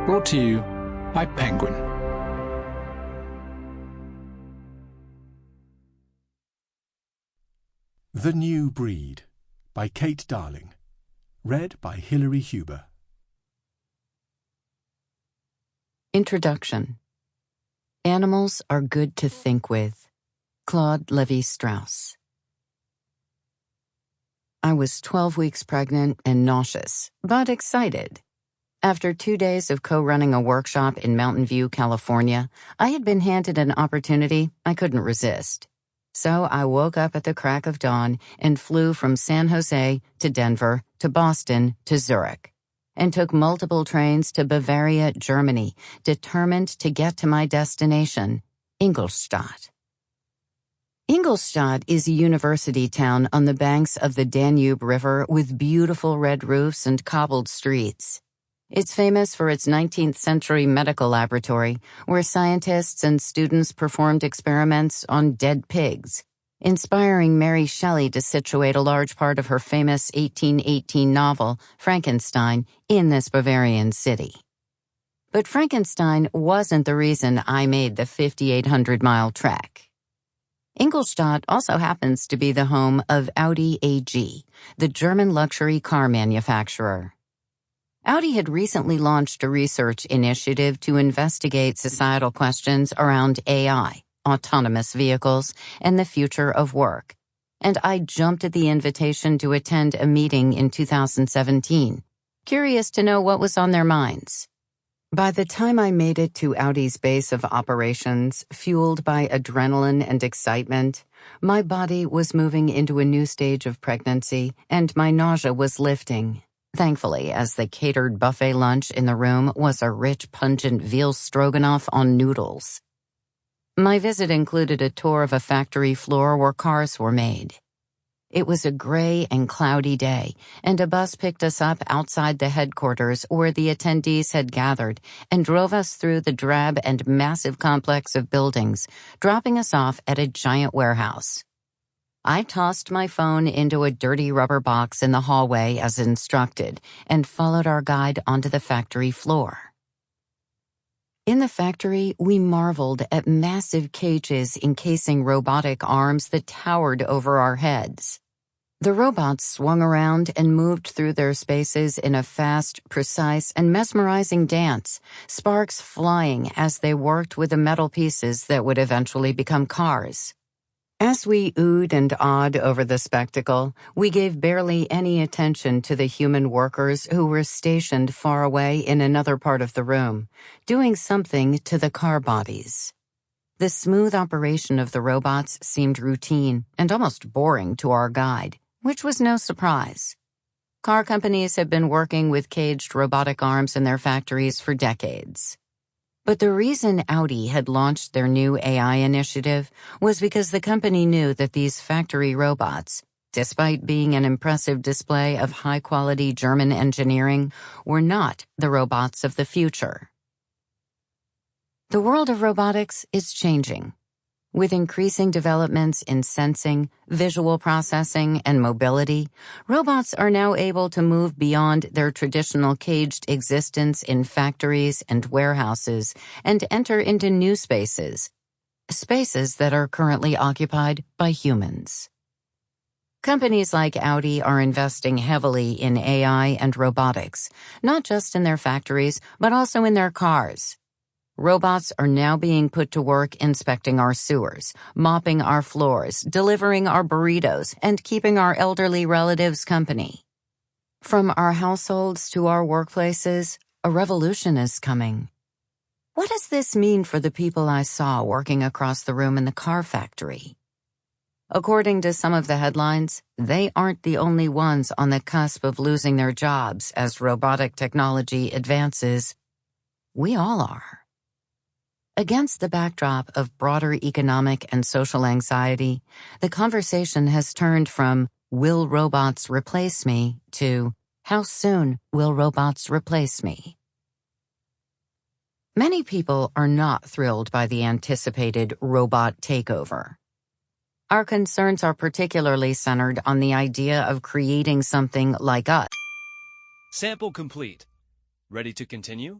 Brought to you by Penguin. The New Breed by Kate Darling. Read by Hilary Huber. Introduction. Animals are good to think with. Claude Lévi-Strauss. I was 12 weeks pregnant and nauseous, but excited. After 2 days of co-running a workshop in Mountain View, California, I had been handed an opportunity I couldn't resist. So I woke up at the crack of dawn and flew from San Jose to Denver to Boston to Zurich, and took multiple trains to Bavaria, Germany, determined to get to my destination, Ingolstadt. Ingolstadt is a university town on the banks of the Danube River with beautiful red roofs and cobbled streets. It's famous for its 19th century medical laboratory, where scientists and students performed experiments on dead pigs, inspiring Mary Shelley to situate a large part of her famous 1818 novel, Frankenstein, in this Bavarian city. But Frankenstein wasn't the reason I made the 5,800-mile trek. Ingolstadt also happens to be the home of Audi AG, the German luxury car manufacturer. Audi had recently launched a research initiative to investigate societal questions around AI, autonomous vehicles, and the future of work, and I jumped at the invitation to attend a meeting in 2017, curious to know what was on their minds. By the time I made it to Audi's base of operations, fueled by adrenaline and excitement, my body was moving into a new stage of pregnancy, and my nausea was lifting. Thankfully, as the catered buffet lunch in the room was a rich, pungent veal stroganoff on noodles. My visit included a tour of a factory floor where cars were made. It was a gray and cloudy day, and a bus picked us up outside the headquarters where the attendees had gathered and drove us through the drab and massive complex of buildings, dropping us off at a giant warehouse. I tossed my phone into a dirty rubber box in the hallway as instructed and followed our guide onto the factory floor. In the factory, we marveled at massive cages encasing robotic arms that towered over our heads. The robots swung around and moved through their spaces in a fast, precise, and mesmerizing dance, sparks flying as they worked with the metal pieces that would eventually become cars. As we oohed and awed over the spectacle, we gave barely any attention to the human workers who were stationed far away in another part of the room, doing something to the car bodies. The smooth operation of the robots seemed routine and almost boring to our guide, which was no surprise. Car companies have been working with caged robotic arms in their factories for decades. But the reason Audi had launched their new AI initiative was because the company knew that these factory robots, despite being an impressive display of high-quality German engineering, were not the robots of the future. The world of robotics is changing. With increasing developments in sensing, visual processing, and mobility, robots are now able to move beyond their traditional caged existence in factories and warehouses and enter into new spaces, spaces that are currently occupied by humans. Companies like Audi are investing heavily in AI and robotics, not just in their factories, but also in their cars. Robots are now being put to work inspecting our sewers, mopping our floors, delivering our burritos, and keeping our elderly relatives company. From our households to our workplaces, a revolution is coming. What does this mean for the people I saw working across the room in the car factory? According to some of the headlines, they aren't the only ones on the cusp of losing their jobs as robotic technology advances. We all are. Against the backdrop of broader economic and social anxiety, the conversation has turned from, "Will robots replace me?" to, "How soon will robots replace me?" Many people are not thrilled by the anticipated robot takeover. Our concerns are particularly centered on the idea of creating something like us. Sample complete. Ready to continue?